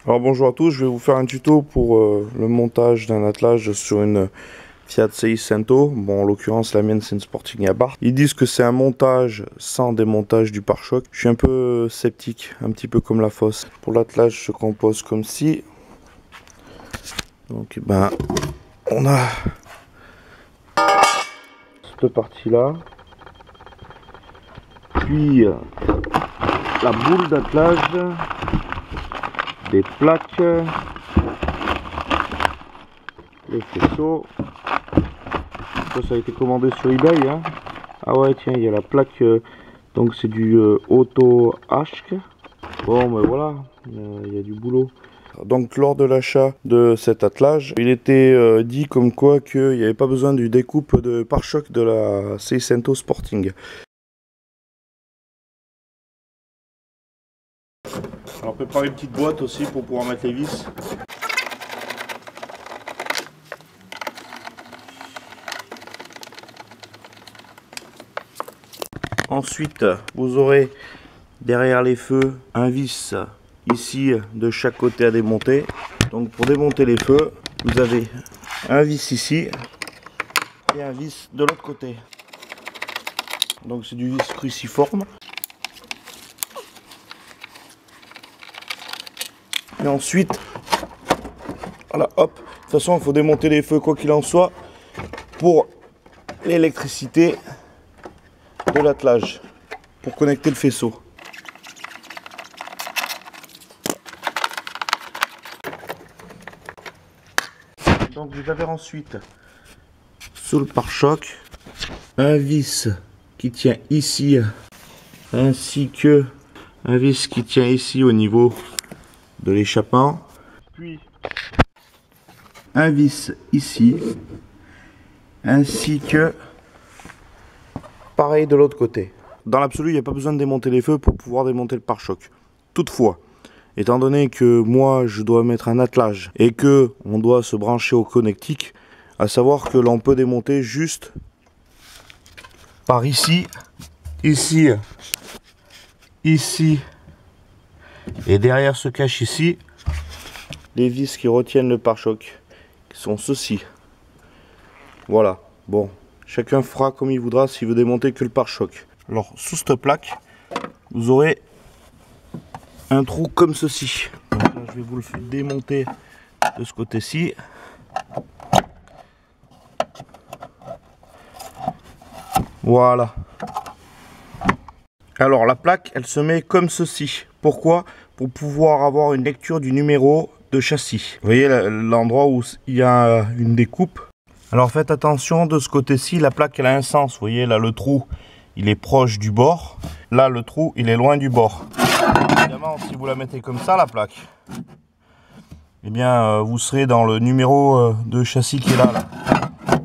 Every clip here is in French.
Alors bonjour à tous, je vais vous faire un tuto pour le montage d'un attelage sur une Fiat Seicento. Bon, en l'occurrence la mienne c'est une Sporting Abarth. Ils disent que c'est un montage sans démontage du pare-choc. Je suis un peu sceptique, un petit peu comme la fosse. Pour l'attelage se compose comme ci. Donc on a cette partie là. Puis la boule d'attelage, des plaques, les faisceaux. Ça a été commandé sur eBay, hein. Ah ouais, tiens, il y a la plaque, donc c'est du Auto H. Bon, mais voilà, il y a du boulot. Donc lors de l'achat de cet attelage, il était dit comme quoi qu'il n'y avait pas besoin du découpe de pare-choc de la Seicento Sporting. Alors préparez une petite boîte aussi pour pouvoir mettre les vis. Ensuite, vous aurez derrière les feux un vis ici de chaque côté à démonter. Donc pour démonter les feux, vous avez un vis ici et un vis de l'autre côté. Donc c'est du vis cruciforme. Et ensuite, voilà, hop. De toute façon, il faut démonter les feux quoi qu'il en soit pour l'électricité de l'attelage, pour connecter le faisceau. Donc vous avez ensuite sous le pare-choc un vis qui tient ici, ainsi que un vis qui tient ici au niveau de l'échappement, puis un vis ici, ainsi que pareil de l'autre côté. Dans l'absolu, il n'y a pas besoin de démonter les feux pour pouvoir démonter le pare-choc. Toutefois, étant donné que moi je dois mettre un attelage et que on doit se brancher au connectique, à savoir que l'on peut démonter juste par ici, ici, ici, et derrière se cache ici les vis qui retiennent le pare-choc, qui sont ceux-ci. Voilà, bon, chacun fera comme il voudra s'il veut démonter que le pare-choc. Alors sous cette plaque, vous aurez un trou comme ceci. Donc là, je vais vous le démonter de ce côté-ci. Voilà. Alors la plaque, elle se met comme ceci. Pourquoi? Pour pouvoir avoir une lecture du numéro de châssis. Vous voyez l'endroit où il y a une découpe. Alors faites attention, de ce côté-ci, la plaque elle a un sens. Vous voyez là, le trou il est proche du bord. Là, le trou il est loin du bord. Évidemment, si vous la mettez comme ça, la plaque, eh bien vous serez dans le numéro de châssis qui est là.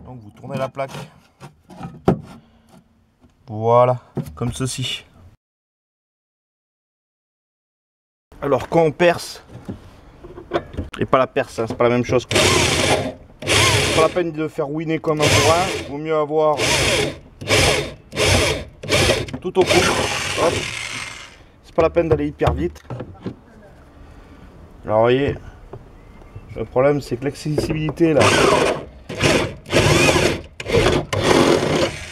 Donc vous tournez la plaque. Voilà, comme ceci. Alors quand on perce, et pas la perce, hein, c'est pas la même chose. C'est pas la peine de faire ouiner comme un bourrin, il vaut mieux avoir tout au cou. Hop. C'est pas la peine d'aller hyper vite. Alors vous voyez, le problème c'est que l'accessibilité là,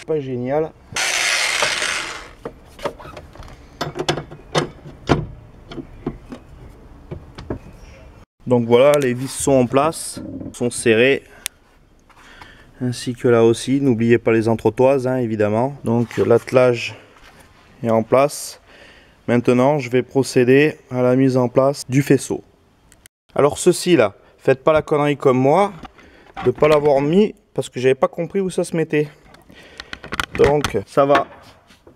pas génial. Donc voilà, les vis sont en place, sont serrées, ainsi que là aussi. N'oubliez pas les entretoises, hein, évidemment. Donc l'attelage est en place. Maintenant, je vais procéder à la mise en place du faisceau. Alors ceci là, faites pas la connerie comme moi, de ne pas l'avoir mis, parce que j'avais pas compris où ça se mettait. Donc ça va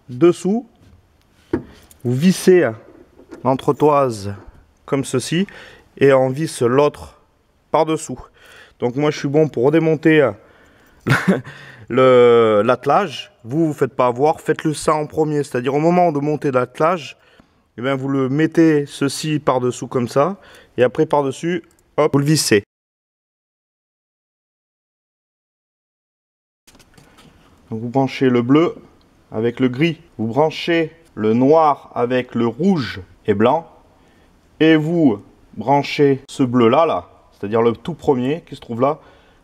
dessous, vous vissez l'entretoise comme ceci, et on visse l'autre par dessous. Donc moi je suis bon pour redémonter l'attelage. Vous ne faites pas avoir, faites-le ça en premier, c'est-à-dire au moment de monter l'attelage, et bien vous le mettez ceci par dessous comme ça, et après par dessus, hop, vous le vissez. Donc vous branchez le bleu avec le gris, vous branchez le noir avec le rouge et blanc, et vous branchez ce bleu là, c'est-à-dire le tout premier qui se trouve là,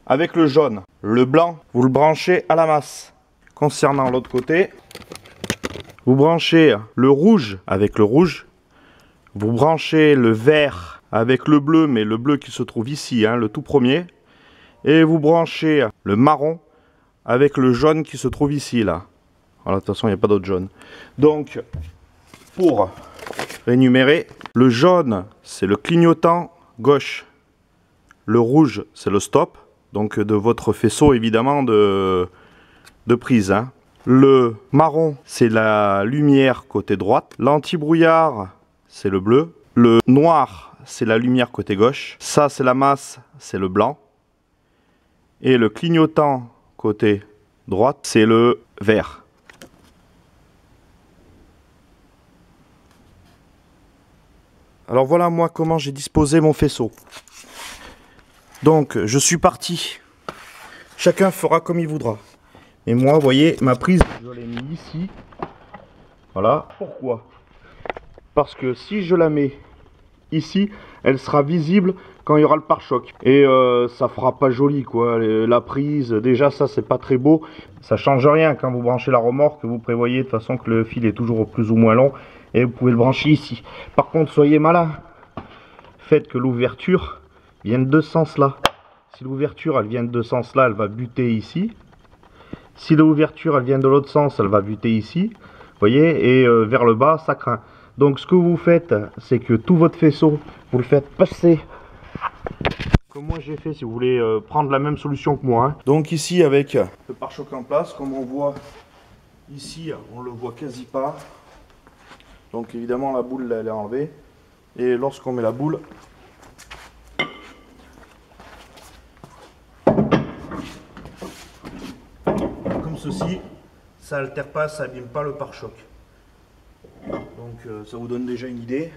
avec le jaune. Le blanc, vous le branchez à la masse. Concernant l'autre côté, vous branchez le rouge avec le rouge. Vous branchez le vert avec le bleu, mais le bleu qui se trouve ici, hein, le tout premier. Et vous branchez le marron avec le jaune qui se trouve ici, là. Voilà, de toute façon, il n'y a pas d'autre jaune. Donc, pour rénumérer, le jaune, c'est le clignotant gauche. Le rouge, c'est le stop. Donc, de votre faisceau, évidemment, de prise. Hein. Le marron, c'est la lumière côté droite. L'anti-brouillard, c'est le bleu. Le noir, c'est la lumière côté gauche. Ça, c'est la masse, c'est le blanc. Et le clignotant côté droite, c'est le vert. Alors voilà moi comment j'ai disposé mon faisceau. Donc je suis parti. Chacun fera comme il voudra. Et moi, vous voyez, ma prise, je l'ai mis ici. Voilà. Pourquoi? Parce que si je la mets ici, elle sera visible quand il y aura le pare-choc. Et ça fera pas joli, quoi. La prise, déjà, ça, c'est pas très beau. Ça change rien quand vous branchez la remorque. Vous prévoyez de toute façon que le fil est toujours plus ou moins long. Et vous pouvez le brancher ici. Par contre, soyez malin. Faites que l'ouverture vienne de ce sens-là. Si l'ouverture, elle vient de ce sens-là, elle va buter ici. Si l'ouverture elle vient de l'autre sens, elle va buter ici, vous voyez, et vers le bas, ça craint. Donc ce que vous faites, c'est que tout votre faisceau, vous le faites passer, comme moi j'ai fait, si vous voulez prendre la même solution que moi. Hein. Donc ici, avec le pare-choc en place, comme on voit ici, on le voit quasi pas. Donc évidemment, la boule, elle est enlevée. Et lorsqu'on met la boule, ceci, ça altère pas, ça abîme pas le pare-choc. Donc ça vous donne déjà une idée.